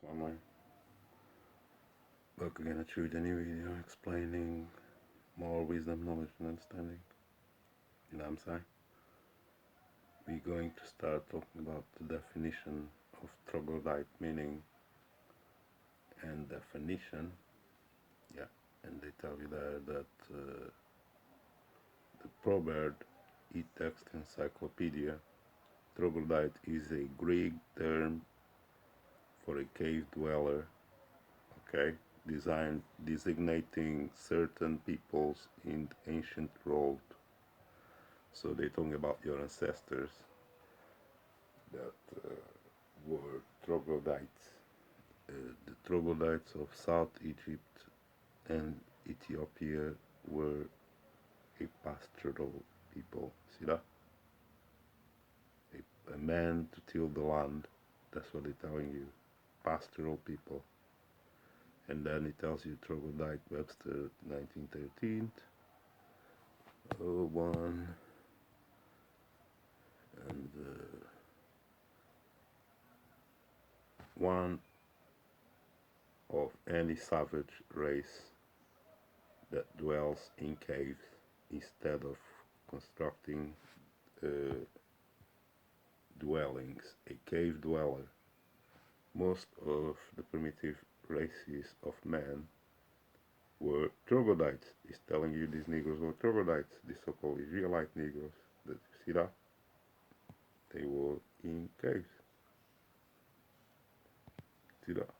family. Back again at you with a new video explaining more wisdom, knowledge, and understanding. You know what I'm saying? We're going to start talking about the definition of troglodyte meaning and definition. Yeah, and they tell you there that the proverb e-text encyclopedia troglodyte is a Greek term for a cave dweller, okay, designating certain peoples in the ancient world. So they're talking about your ancestors that were troglodytes. The troglodytes of South Egypt and Ethiopia were a pastoral people. See that? A man to till the land. That's what they're telling you. Pastoral people. And then it tells you Troglodyte Webster 1913. Oh, one. And one of any savage race that dwells in caves instead of constructing dwellings. A cave dweller. Most of the primitive races of man were troglodytes. It's telling you these Negroes were troglodytes, these so-called Israelite Negroes. That you see that? They were in caves. See that?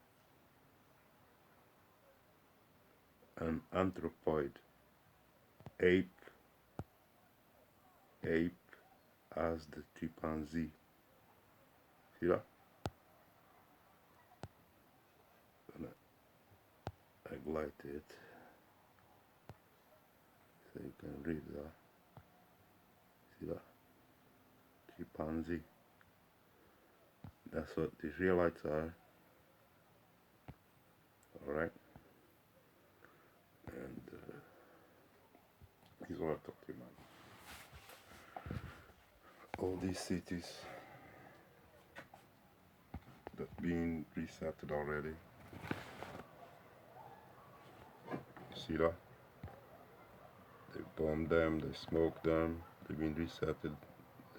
An anthropoid, ape as the chimpanzee. See that? Gonna highlight it so you can read that. See that? Chimpanzee. That's what the Israelites are. Alright? And here's what I talked to you, man. All these cities that been resetted already. See that? They bombed them, they smoked them, they've been resetted.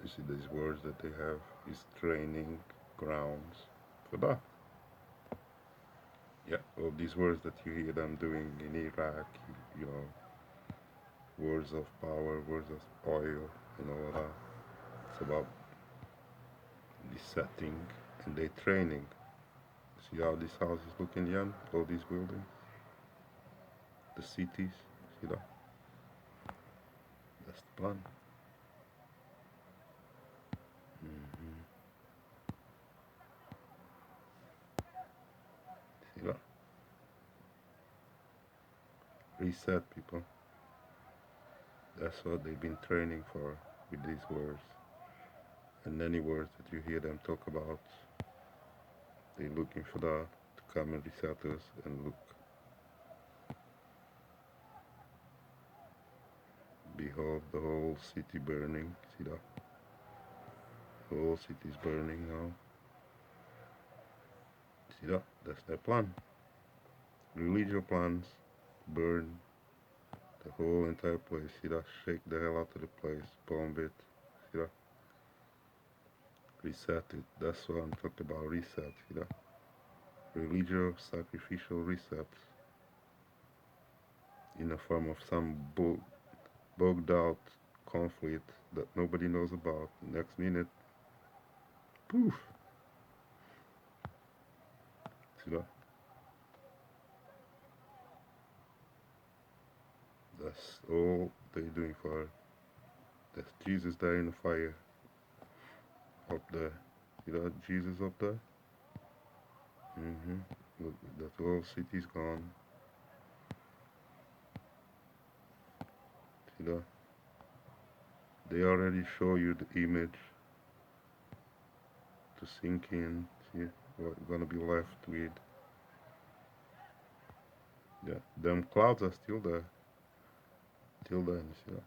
You see these words that they have is training grounds for that. Yeah, all these words that you hear them doing in Iraq, you know, words of power, words of oil, and all that. It's about resetting and they training. See how this house is looking, Jan? All these buildings, the cities, see that? That's the plan. Mm-hmm. See that? Reset, people. That's what they've been training for with these words. And any words that you hear them talk about, they're looking for that to come and reset us and look. Behold the whole city burning. See that? The whole city is burning now. See that? That's their plan. Religio plans burn the whole entire place. See that? Shake the hell out of the place. Bomb it. See that? Reset it. That's what I'm talking about. Reset. See that? Religio sacrificial resets in the form of some bugged out conflict that nobody knows about. Next minute, poof. See that? That's all they're doing for her. That's Jesus there in the fire. Up there. See that? Jesus up there? Look, that whole city's gone. See that? They already show you the image to sink in. See what gonna be left with. Yeah, them clouds are still there. Till then, see that?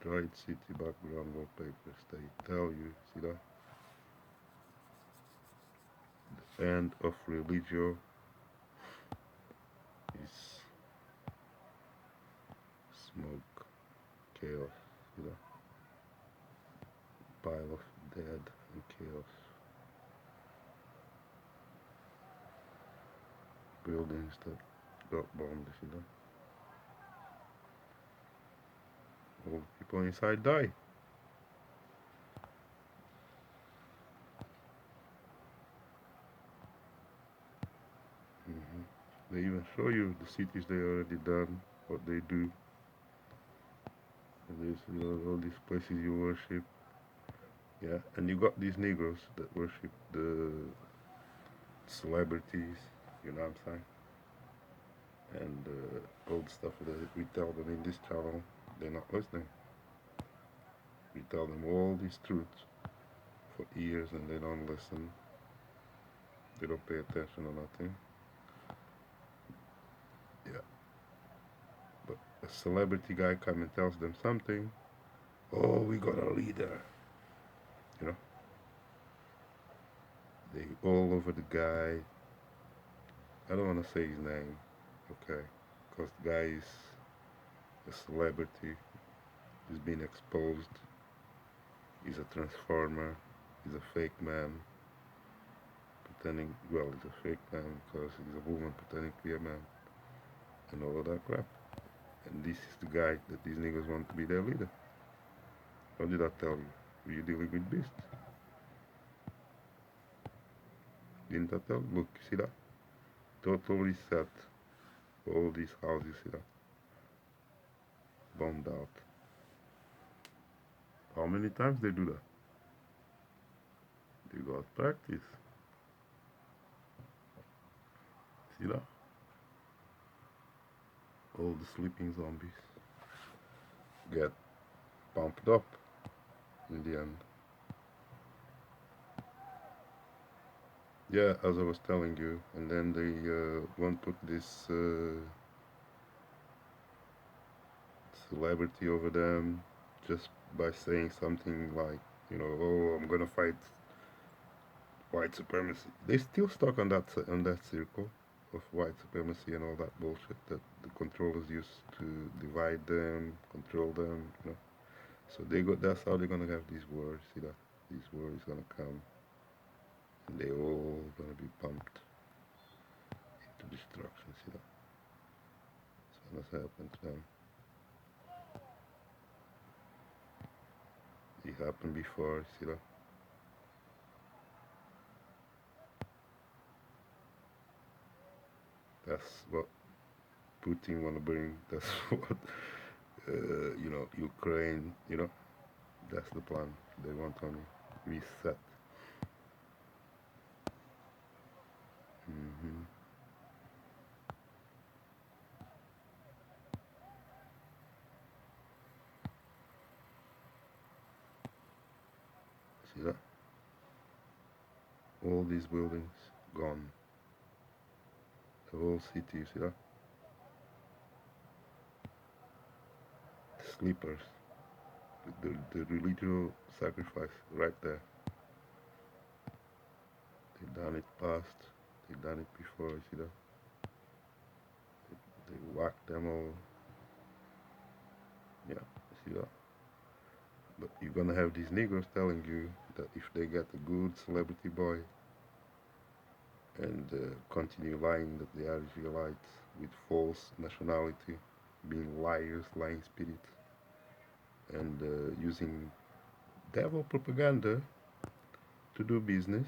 Dried city background wallpapers. They tell you, see that? end of Religio is smoke, chaos, you know, pile of dead and chaos. Buildings that got bombed, you know. All the people inside die. hmm They even show you the cities they already done, what they do. And there's, you know, all these places you worship. Yeah, and you got these Negroes that worship the celebrities, you know what I'm saying? And all the stuff that we tell them in this channel, they're not listening. We tell them all these truths for years and they don't listen. They don't pay attention or nothing. Yeah, but a celebrity guy comes and tells them something. Oh, we got a leader. You know, they all over the guy. I don't want to say his name, okay? Because the guy is a celebrity. He's been exposed. He's a transformer. He's a fake man. Pretending, well, he's a fake man because he's a woman pretending to be a man. And all of that crap. And this is the guy that these niggas want to be their leader. What did I tell you? Were you dealing with beasts? Didn't I tell you? Look, see that? Totally set. All these houses, see that? Bombed out. How many times they do that? They got practice. See that? All the sleeping zombies get pumped up in the end. Yeah, as I was telling you, and then they won't put this celebrity over them just by saying something like, you know, oh, I'm gonna fight white supremacy. They still stuck on that circle of white supremacy and all that bullshit that the controllers use to divide them, control them, you know. So they got that's how they're gonna have these wars, see that? These wars gonna come and they all gonna be pumped into destruction, see that? So what's happened to them? It happened before, see that? That's what Putin wanna bring. That's what you know, Ukraine, you know, that's the plan. They want to reset. hmm See that? All these buildings gone. The whole city, you see that? The sleepers, the religious sacrifice right there. They done it past, they done it before, you see that? They whacked them all. Yeah, you see that? But you're gonna have these Negroes telling you that if they get a good celebrity boy and continue lying that they are Israelites with false nationality, being liars, lying spirits, and using devil propaganda to do business,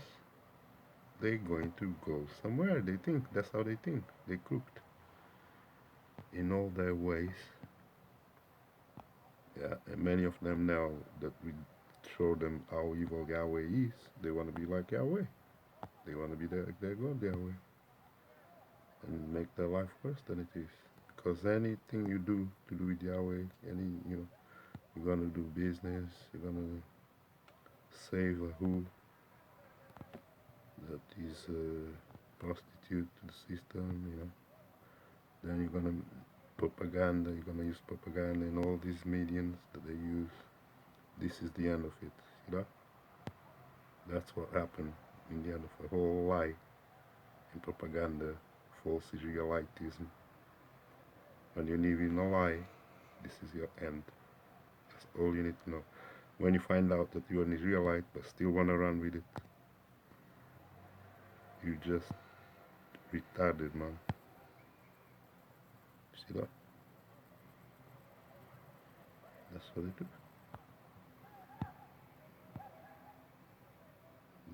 they're going to go somewhere. They think that's how they think. They crooked in all their ways. Yeah, and many of them now that we show them how evil Yahweh is, they want to be like Yahweh. They want to be their God Yahweh and make their life worse than it is. Because anything you do to do with Yahweh, any you know, you're gonna do business, you're gonna save a who that is a prostitute to the system, you know. Then you're gonna propaganda, you're gonna use propaganda and all these mediums that they use. This is the end of it, you know. That's what happened in the end of the whole lie. propaganda, false Israelitism. When you live in a lie, this is your end. That's all you need to know. When you find out that you're an Israelite but still want to run with it, you just retarded, man. See that? That's what they do.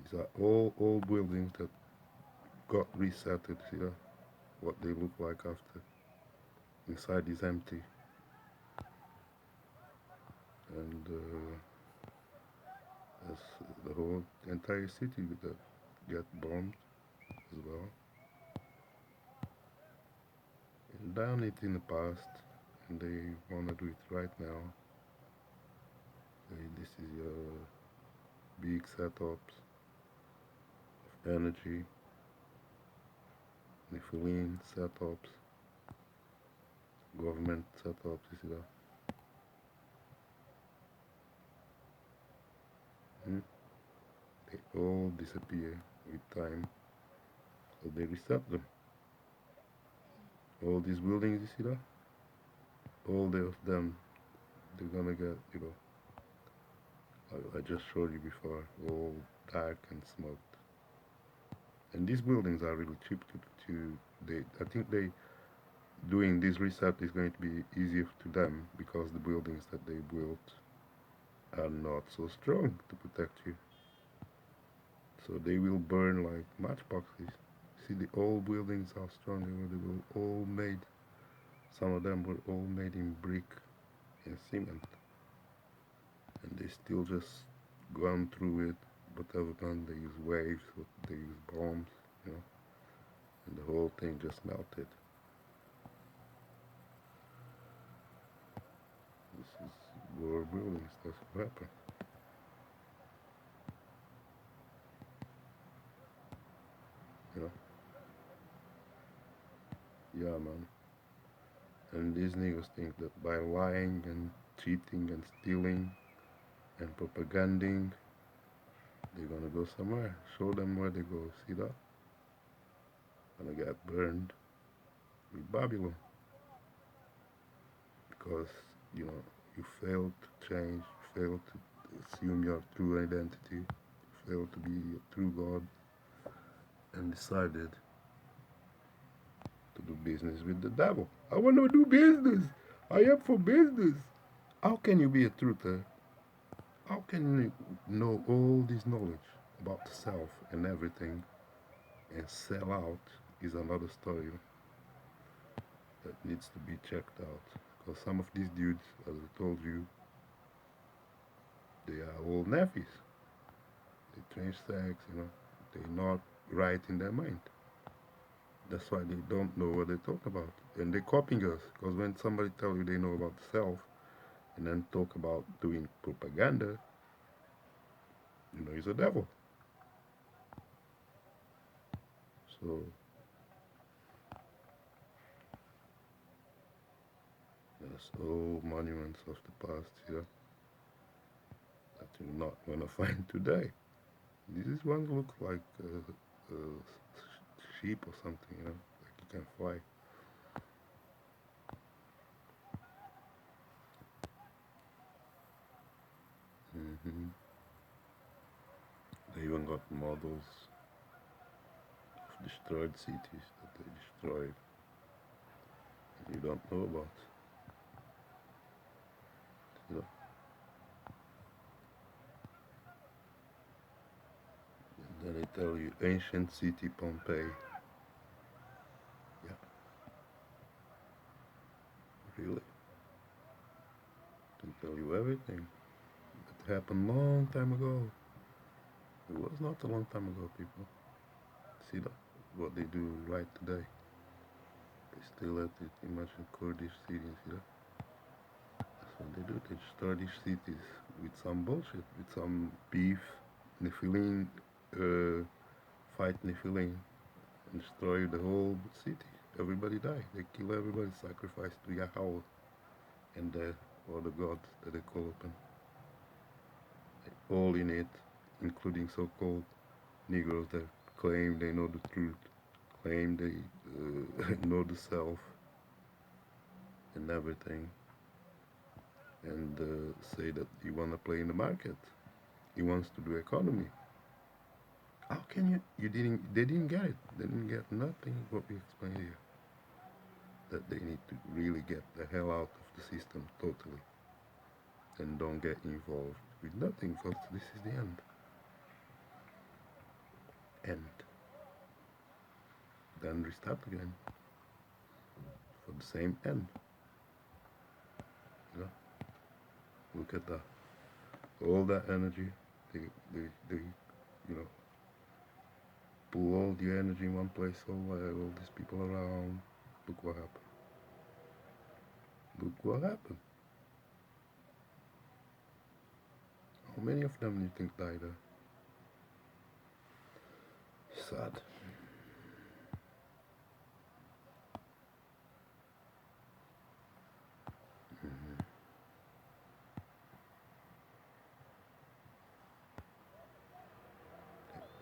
These are all old buildings that got resetted. See that? What they look like after. Inside is empty. And that's the whole entire city that get bombed as well. And done it in the past, and they want to do it right now. This is your big setups of energy, Nefilim setups, government setups, you see that? They all disappear with time, so they reset them. All these buildings, you see that? All of them, they're gonna get, I just showed you before, all dark and smoked. And these buildings are really cheap I think they doing this reset is going to be easier to them because the buildings that they built are not so strong to protect you. So they will burn like matchboxes. See the old buildings, how strong they were all made. Some of them were all made in brick and cement. And they still just gone through it, whatever done, they use waves, they use bombs, and the whole thing just melted. This is war buildings, that's what happened. You know? Yeah, man. And these niggas think that by lying and cheating and stealing and propaganding, they're gonna go somewhere. Show them where they go. See that? Gonna get burned with Babylon. Because, you failed to change, you failed to assume your true identity, you failed to be your true God, and decided to do business with the devil. I want to do business. I am for business. How can you be a truther? How can you know all this knowledge about the self and everything and sell out is another story that needs to be checked out. Because some of these dudes, as I told you, they are all Nefis. They change sex, they're not right in their mind. That's why they don't know what they talk about. And they're copying us. Because when somebody tells you they know about the self and then talk about doing propaganda, he's a devil. So that's all monuments of the past here that you're not gonna find today. These ones look like sheep or something, like you can fly. hmm They even got models of destroyed cities that they destroyed and you don't know about. You know? And then they tell you ancient city Pompeii. Yeah, really. Can tell you everything. It happened long time ago. It was not a long time ago, people. See that? What they do right today. They still at it. Imagine Kurdish cities, That's what they do. They destroy these cities with some bullshit, with some beef, Nephilim, fight Nephilim, and destroy the whole city. Everybody die. They kill everybody, sacrifice to Yahweh and the other gods that they call upon. All in it, including so-called Negroes that claim they know the truth, claim they know the self and everything, and say that he want to play in the market. He wants to do economy. How can you? You didn't. They didn't get it. They didn't get nothing. What we explained here, that they need to really get the hell out of the system totally, and don't get involved with nothing, because this is the end. End. Then restart again for the same end. You know. Look at that. All that energy. They you know, pull all the energy in one place. All these people around. Look what happened. Look what happened. How many of them do you think died? Sad. Mm-hmm.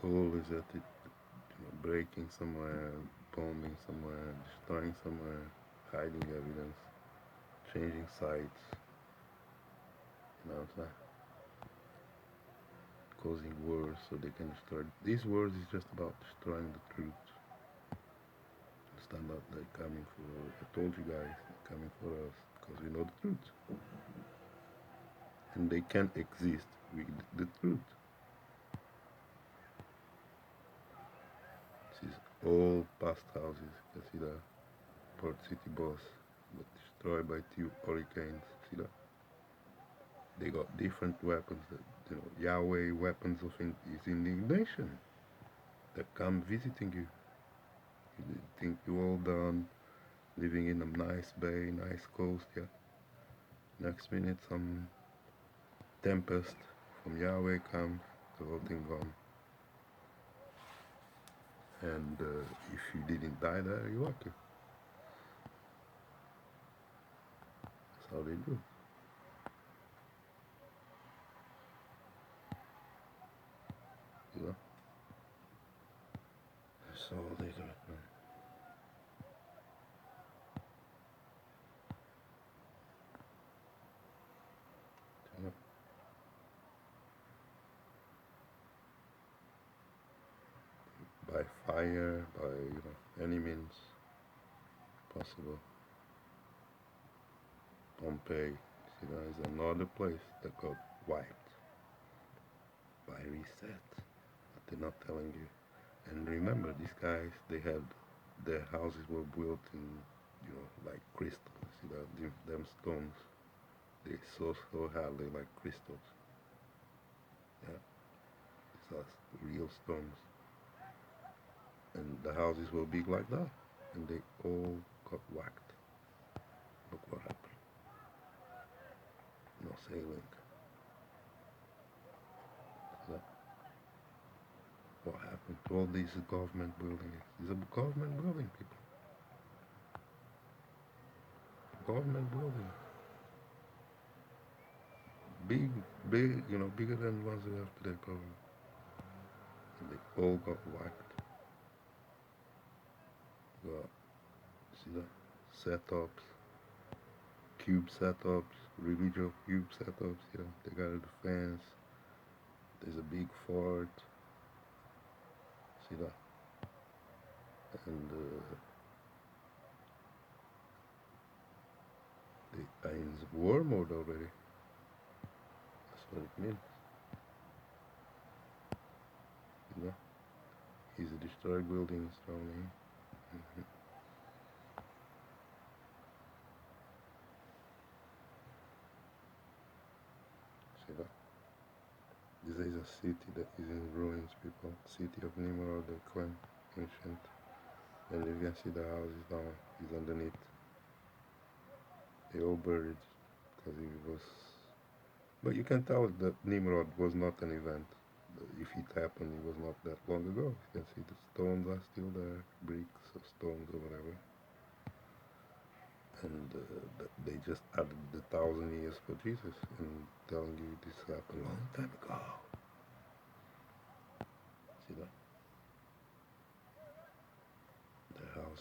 Always at it, breaking somewhere, bombing somewhere, destroying somewhere, hiding evidence, changing sites, you know what I'm saying? Causing wars so they can destroy. These wars is just about destroying the truth. Stand up, they're coming for. I told you guys, they're coming for us because we know the truth, and they can't exist with the truth. This is all past houses. You see that Port City boss, but destroyed by two hurricanes. See that? They got different weapons. That Yahweh weapons of his indignation that come visiting you. You think you all done, living in a nice bay, nice coast, yeah. Next minute, some tempest from Yahweh comes, the whole thing gone. And if you didn't die there, you're lucky. That's how they do. You know? That's how they do it, man. You know? By fire, by any means possible. Pompeii, see, there is another place that got wiped by reset, but they're not telling you. And remember, these guys, they had their houses were built in, like crystals. See that them stones, they so hardly like crystals. Yeah, these are real stones, and the houses were big like that, and they all got whacked. Look what happened. No sailing. So what happened to all these government buildings? These are government building, people. Government building. Big, big, bigger than the ones we have today, probably. And they all got whacked. Got, see that? Setups, cube setups, Religio cube setups, they got a defense. There's a big fort. See that? And they are in war mode already. That's what it means. You know? He's a destroyed building strongly. Mm-hmm. See that? This is a city that is in ruins, people. City of Nimrod, the Quen, ancient. And you can see the houses now, is underneath. They all buried because it was. But you can tell that Nimrod was not an event. If it happened, it was not that long ago. You can see the stones are still there, bricks or stones or whatever. And they just added the 1,000 years for Jesus and telling you this happened a long time ago. See that?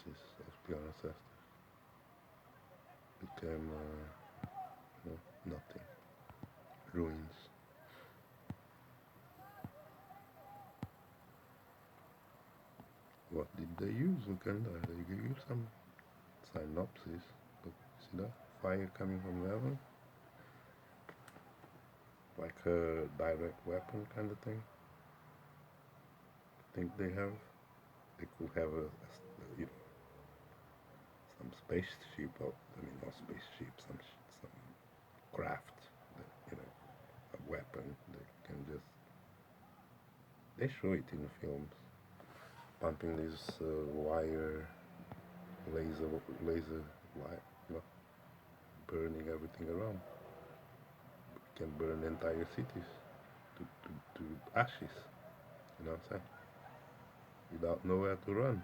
synopsis of the ancestors became nothing, ruins. What did they use in Canada? They give you some synopsis. Look, see that? Fire coming from heaven? Like a direct weapon kind of thing. Think they have? They could have you know, some spaceship, or I mean, not spaceship, some craft, that, a weapon. They can just, they show it in the films, pumping this wire, laser light, burning everything around. It can burn entire cities to ashes. You know what I'm saying? Without nowhere to run.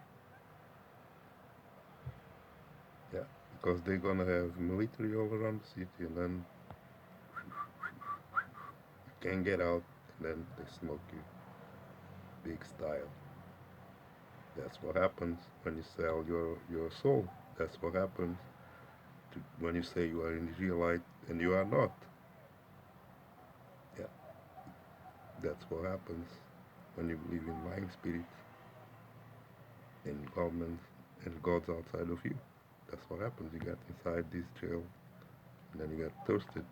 Yeah, because they're gonna have military all around the city, and then you can't get out, and then they smoke you, big style. That's what happens when you sell your soul. That's what happens when you say you are an Israelite and you are not. Yeah, that's what happens when you believe in lying spirits and governments and gods outside of you. That's what happens. You get inside this jail, and then you get toasted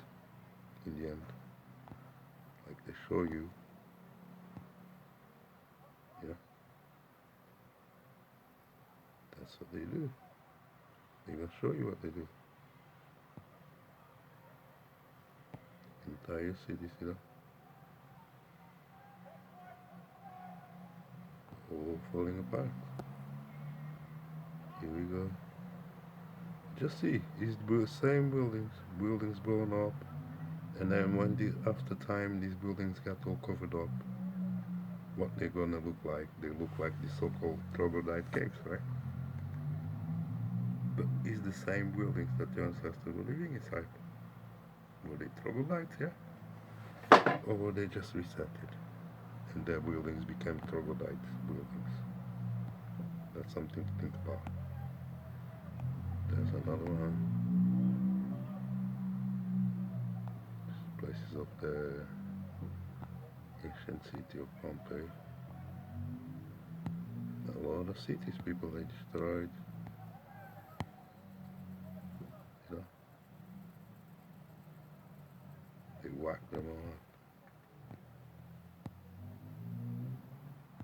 in the end. Like they show you, you know, that's what they do. They even show you what they do. Entire cities, all falling apart. Here we go. Just see, it's the same buildings blown up, and then after time these buildings got all covered up, what they're gonna look like? They look like the so-called Troglodyte caves, right? But it's the same buildings that the ancestors were living inside. Were they Troglodytes, yeah? Or were they just resetted, and their buildings became Troglodyte buildings? That's something to think about. There's another one. Places of the ancient city of Pompeii. A lot of cities people they destroyed. You know, they whacked them all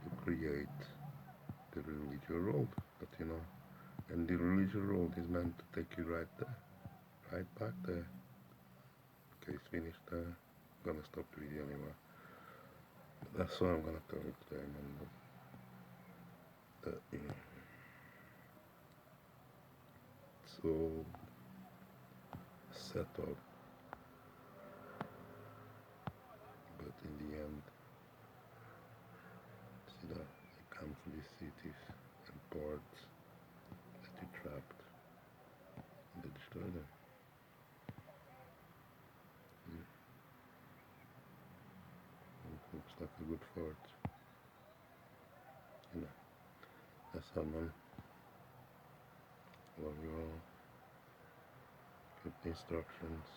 to create the Religio road. But and the Religio road is meant to take you right there, right back there. Okay, it's finished there. I'm gonna stop the video anyway. But that's what I'm gonna tell you today, man. That it's all set up, but in the end, see that they come from these cities and ports that you trapped, and they destroy them. It looks like a good fort. That's how, man. Love you all. Keep the instructions.